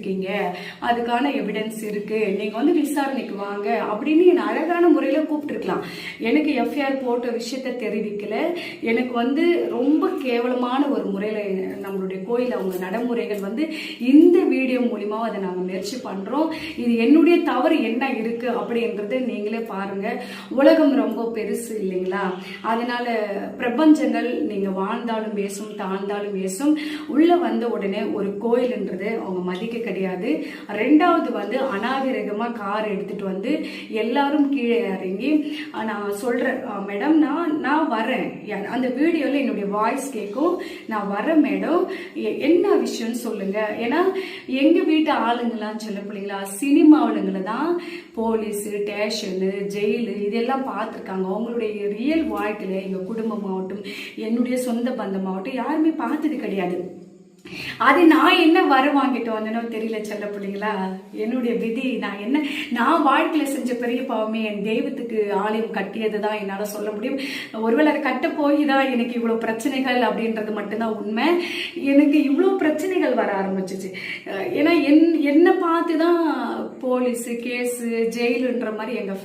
பேசியிருக்கீங்க, அதுக்கான எவிடன்ஸ் இருக்கு, நீங்க வந்து விசாரணைக்கு வாங்க அப்படின்னு என்ன அழகான முறையில கூப்பிட்டுருக்கலாம். எனக்கு எஃப்ஐஆர் போட்ட விஷயத்த தெரிவிக்கல. எனக்கு வந்து ரொம்ப கேவலமான ஒரு முறையில நம்மளுடைய கோயில் அவங்க நடைமுறைகள் வந்து இந்த வீடியோ மூலியமா அதை நாங்கள் முயற்சி பண்றோம். இது என்னுடைய தவறு என்ன இருக்கு அப்படின்றத நீங்களே பாருங்க. உலகம் ரொம்ப பெருசு இல்லைங்களா? அதனால பிரபஞ்சங்கள் நீங்க வாழ்ந்தாலும் பேசும், தாழ்ந்தாலும் பேசும். உள்ள வந்த உடனே ஒரு கோயில்ன்றது அவங்க மதிக்க கிடையாது. ரெண்டாவது வந்து அநாகரிகமா கார் எடுத்துட்டு வந்து எல்லாரும் கீழே இறங்கி நான் சொல்றேன் மேடம், நான் வரேன், அந்த வீடியோல என்னுடைய வாய்ஸ் கேட்கும், நான் வரேன் மேடம், என்ன விஷயம்னு சொல்லுங்க. ஏன்னா எங்க வீட்டு ஆளுங்களாம் சொல்ல பிள்ளைங்களா சினிமா ஆளுங்களை தான் போலீஸ் ஸ்டேஷனு ஜெயிலு இதெல்லாம் பார்த்துருக்காங்க. அவங்களுடைய ரியல் வாழ்க்கையில எங்க குடும்பமாகட்டும் என்னுடைய சொந்த பந்தமாகட்டும் யாருமே பார்த்தது கிடையாது. அது நான் என்ன வர வாங்கிட்டு வந்தேனோ தெரியல செல்ல பிள்ளைங்களா. என்னுடைய விதி, நான் வாழ்க்கையில செஞ்ச பெரிய பாவமே என் தெய்வத்துக்கு ஆலயம் கட்டியதுதான் என்னால சொல்ல முடியும். ஒருவேளை அதை கட்ட போய்தான் எனக்கு இவ்வளவு பிரச்சனைகள் அப்படின்றது மட்டும்தான் உண்மை. எனக்கு இவ்வளவு பிரச்சனைகள் வர ஆரம்பிச்சிச்சு. ஏன்னா என்னை பார்த்துதான் போலீஸ் கேஸ் ஜெயிலுன்ற மாதிரி எங்க